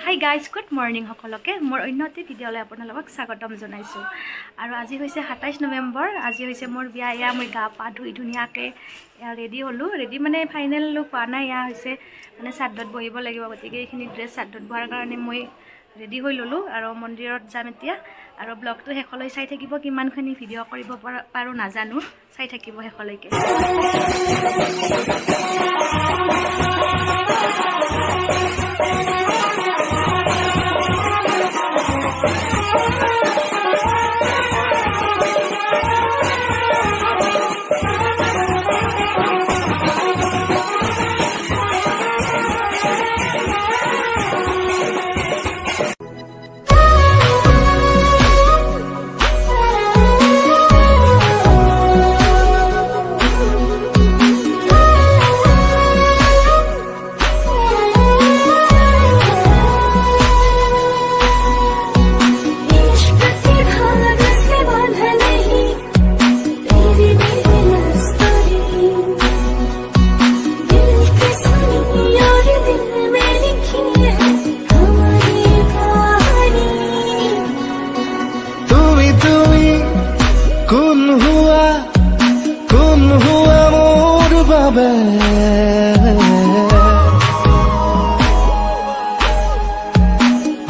hi guys good morning সকলকে মোৰ অন্যটি ভিডিঅ'লৈ আপোনালোকক স্বাগতম জনাইছোঁ আৰু আজি হৈছে 27 নৱেম্বৰ আজি হৈছে মোৰ বিয়া এয়া মই গা পা ধুই ধুনীয়াকৈ ৰেডি হ'লোঁ ৰেডি মানে ফাইনেল লুক হোৱা নাই এয়া হৈছে মানে শ্ৰাদ্ধত বহিব লাগিব গতিকে এইখিনি ড্ৰেছ শ্ৰাদ্ধত বহাৰ কাৰণে মই ৰেডি হৈ ল'লোঁ আৰু মন্দিৰত যাম এতিয়া আৰু ব্লগটো শেষলৈ চাই থাকিব কিমানখিনি ভিডিঅ' কৰিব পাৰোঁ নাজানো চাই থাকিব শেষলৈকে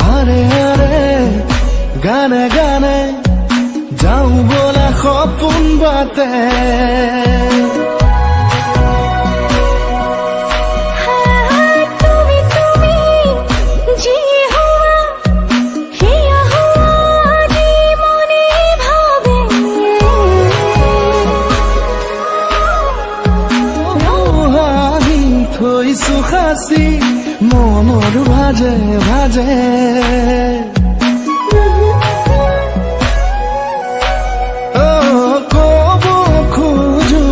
আৰে আৰে গানে গানে যাও বলা সপোন বাতে থৈছো সাঁচি মনৰ ভাজে ভাজে কব খোজো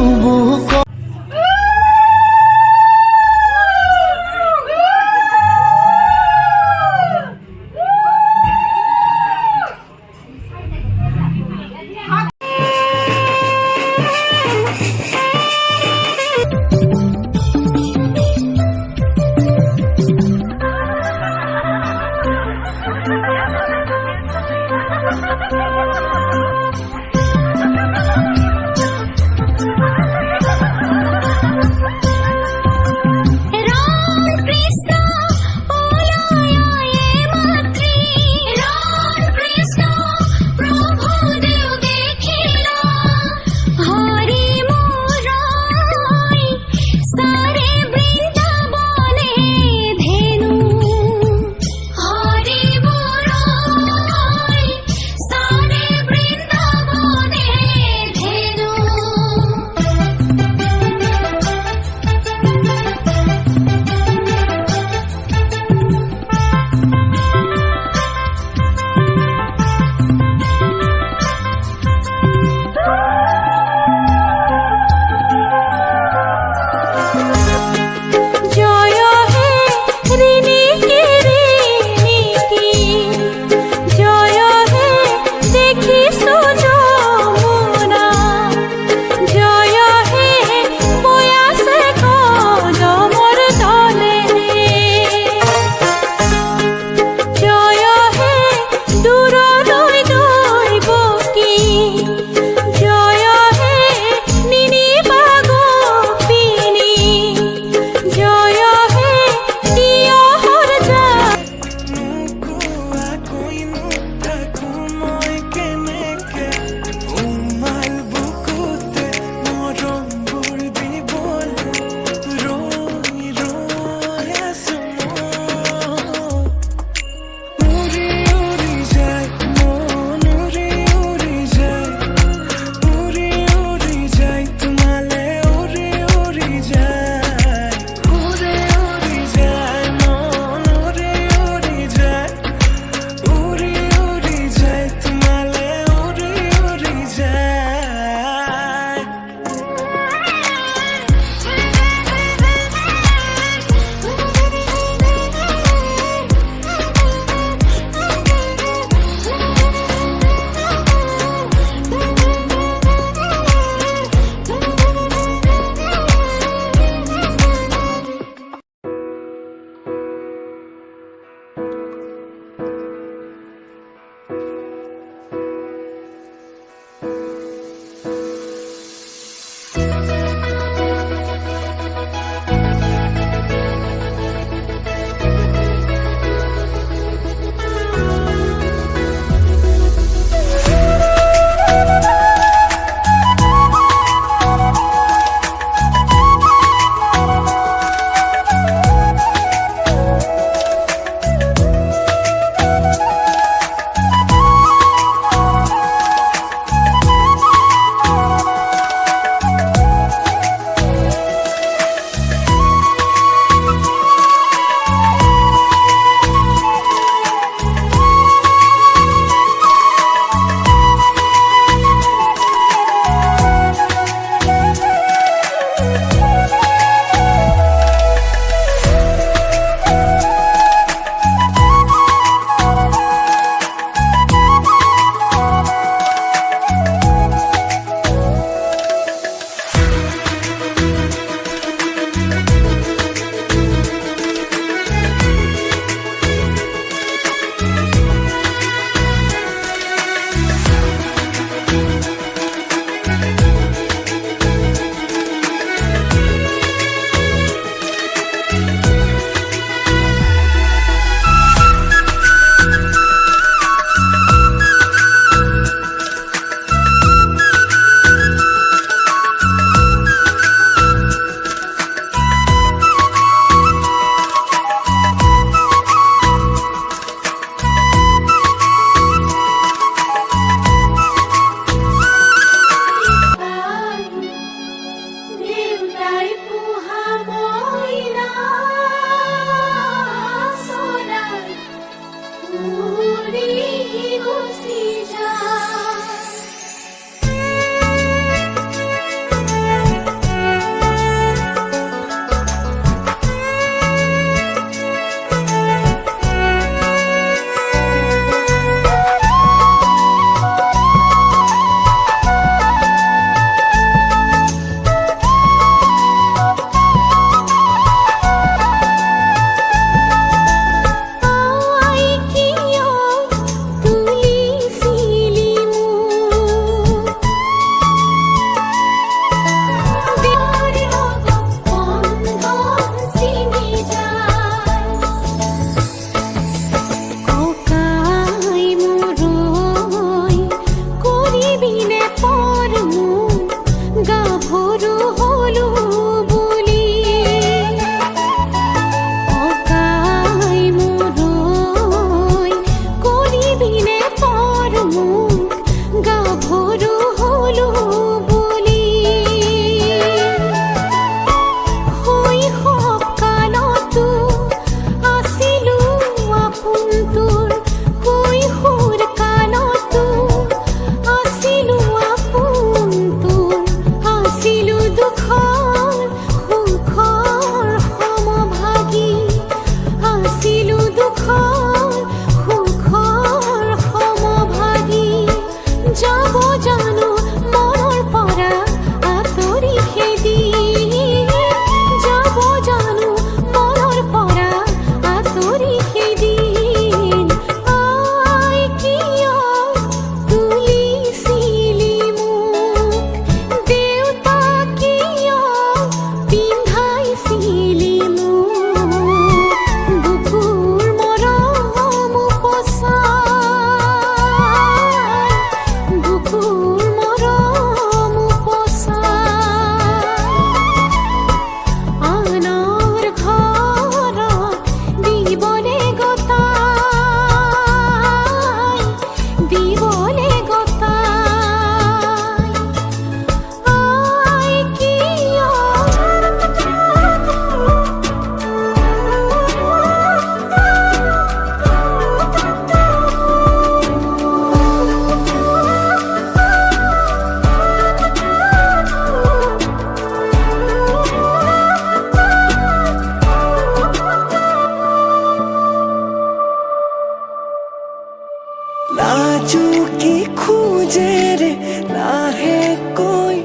চুকি খোঁজে ৰে লাহেকৈ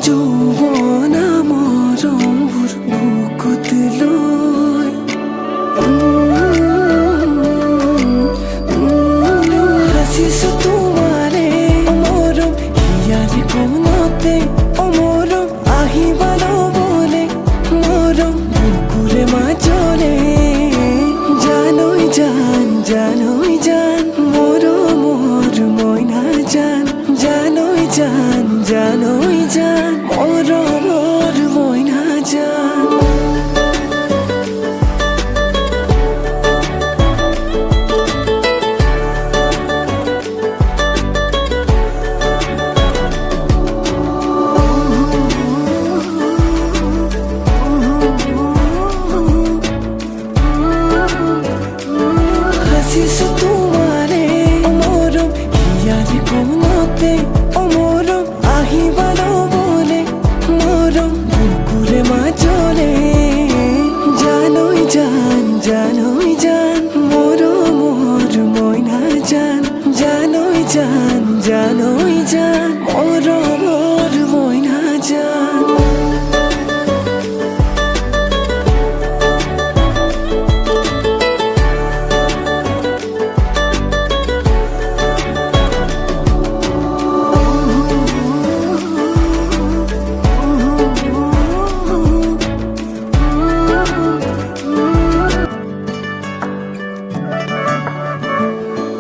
যৌৱনা মৰমবোৰ বুকুত লৈ হাচিছো তোমাৰে মৰম হিয়াৰে কোনতে অমৰম আহিবা লবলে মৰম বুকুৰে মাজলে জানৈ জান জানৈ জান মৰমৰ মইনা জান জানৈ জান জানৈ জান মৰমৰ মইনা জান হাচিছো তোমাৰে মৰম হিয়াৰে কোনতে অমৰম আহিবা লবলে মৰম বুকুৰে মাজলে জানৈ জান জানৈ জান মৰমৰ মইনা জান জানৈ জান জানৈ জান মৰমৰ মইনা জান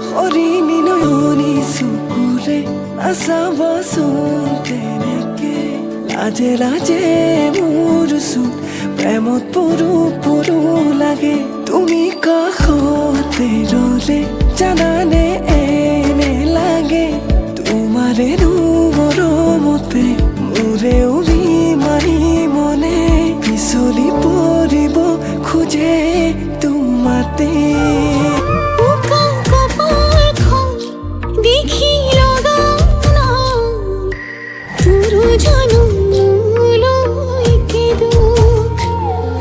হৰিণী নয়নী চকুৰে নাচাবাচোন তেনেকে লাজে লাজে মোৰ চুত প্ৰেমত পৰো পৰো লাগে তুমি কাষতে ৰলে জানানে এনে লাগে তোমাৰে মৰমতে মোৰে উৰি মাৰি মনে পিছলি পৰিব খোজে তোমাতে দেখি লগা তোর জনমূলকে দুখ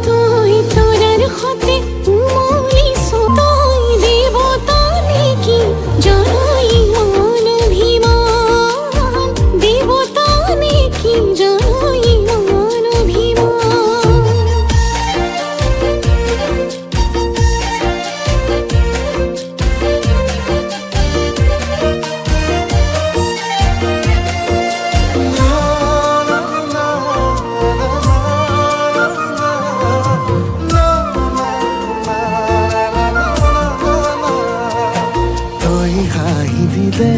তই তোরার হতে উমলিছ তই দেবতা নেকি জনই মন অভিমান দেবতা নেকি জনই মন অভিমান তই হাঁহি দিলে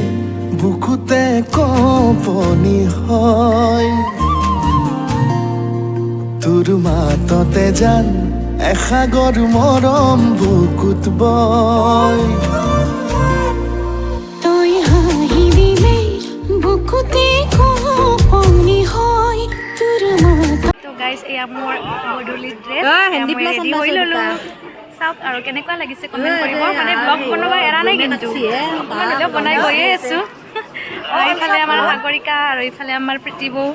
বুকুতে কঁপনি হয় তোৰ মাততে জান এসাগৰ মৰম বুকুত বয় তই হাঁহি দিলে বুকুতে কঁপনি হয় তোৰ মাত তো গাইজ এয়া মোৰ গধূলি ড্ৰেছ হেণ্ডি মই প্লাছ ৰেডি হৈ ল'লোঁ চাওক আৰু কেনেকুৱা লাগিছে কমেণ্ট কৰিব মানে ব্লগ বনাব এৰা নাই কিন্তু অকণমান হ'লেও বনাই গৈয়ে আছোঁ আৰু ইফালে আমাৰ সাগৰিকা আৰু ইফালে আমাৰ প্ৰীতি বৌ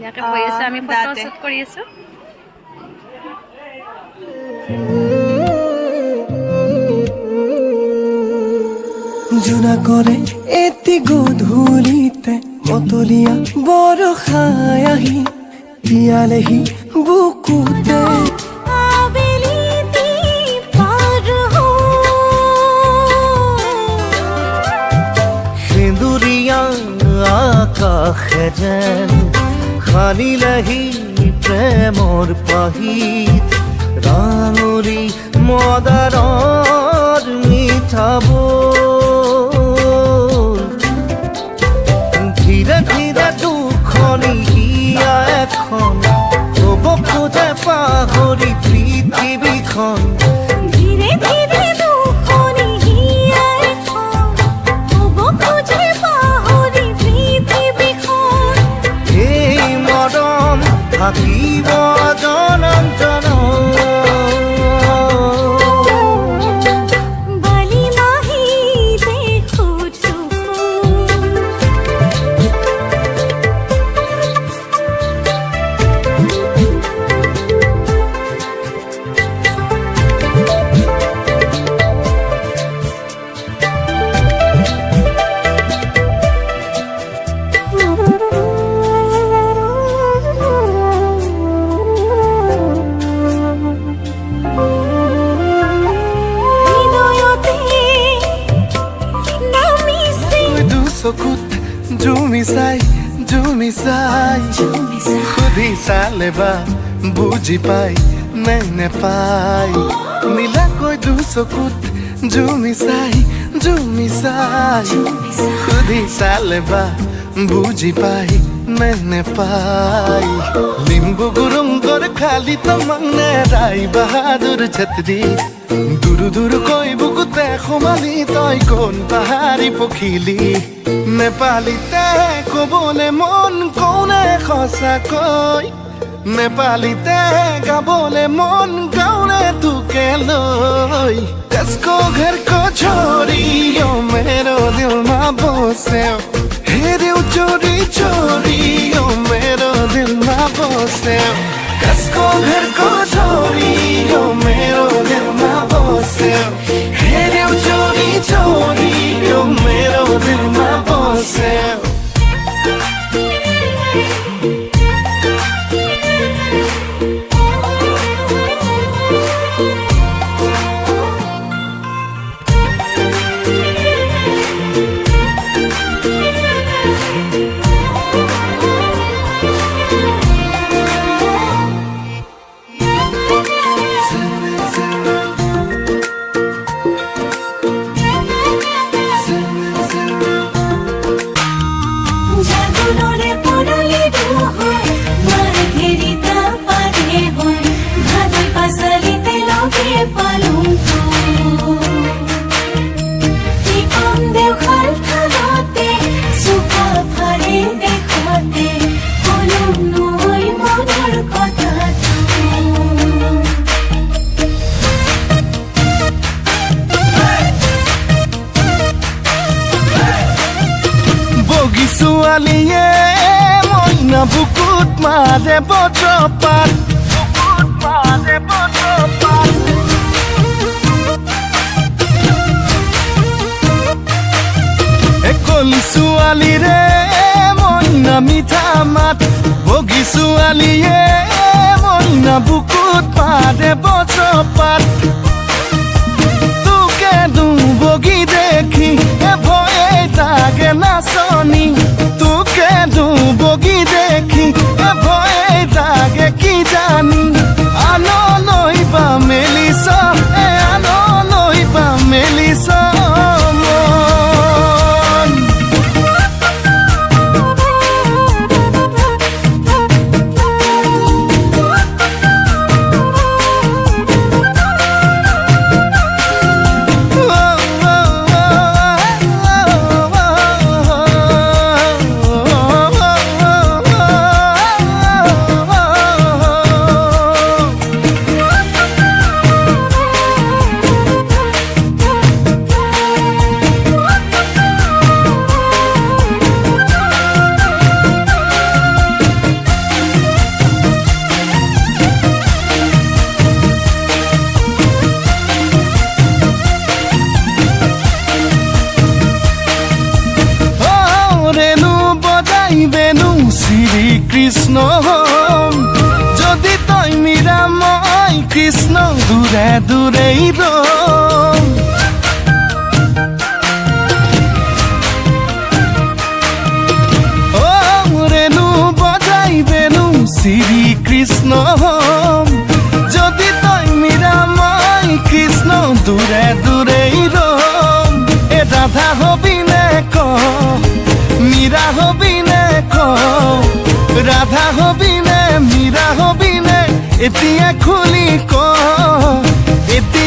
ইয়াকে হৈ আছে আমি ফটো শ্বুট কৰি আছোঁ জোনা কৰে এটি গধূলিতে মতলীয়া বৰষাই আহি পিয়ালেহি বুকুতে আবেলিতে পাৰ সেন্দুৰীয়া আকাশে যেন সানিলেহি প্ৰেমৰ পাহিত ৰাঙৰি মদাৰৰ মিঠাবোৰ ধীৰে ধীৰে দুখনি হিয়া এখন ক'ব খোজে পাহৰি পৃথিৱীখন ধীৰে ধীৰে দুখনি হিয়াই হব খুঁজে পাহৰি পৃথিৱীখন এই মৰম থাকিব জনম জনম বালি মাহিতে খুঁজছো জুমি চাই সুধি চালে বা বুজি পাই নে নেপাই নীলাকৈ দুচকুত জুমি চাই সুধি চালে বা বুজি পাই নে নেপাই লিম্বু গুৰুংগৰ খালি তমাংনে ৰাই বাহাদুৰ ছত্ৰী দুৰু দুৰু কৈ বুকুতে সোমালি তই কোন পাহাৰী পখিলি নেপালীতে কবলে মন কোনে সঁচাকৈ নেপালীতে গাবলে মন গাउने तुके লৈ कसको घर को छोरियो मेरो दिलमा बस्यो हेऱ्यौ चोरी चोरियो मेरो दिलमा बस्यो कसको घर को छोरियो मेरो दिलमा बस्यो हेऱ्यौ चोरी चोरियो मेरो दिलमा बस्यो জাগুনরে পড়ালি হয় মার ঘেরিতা পারে হয় ভাদই পাসালিতে লগে পালুম তো কি কম দেও খাল খালতে সুখা ফারে দেখাতে কলম নই মনের কথা বগী ছোৱালীয়ে মইনা বুকুত মাৰে বজ্ৰপাত কলি ছোৱালীৰে মইনা মিঠা মাত বগী ছোৱালীয়ে মইনা বুকুত মাৰে বজ্ৰপাত তোকে বগী দেখি ভয়ে লাগে নাচনি তোকে বগী দেখি ভয়ে লাগে কি জানি আনলৈ বা মেলিছ আনলৈ বা মেলিছ মন বেনু শ্ৰী কৃষ্ণ হম যদি তই মীৰা মই কৃষ্ণ দূৰে দূৰেই ৰম ৰেণু বজাই বেনু শ্ৰী কৃষ্ণ হম যদি তই মীৰা মই কৃষ্ণ দূৰে দূৰেই ৰম এ ৰাধা হবি নে ক মীৰা হবি নে ক ৰাধা হবি নে মীৰা হবি নে এতিয়া খুলি ক এতিয়া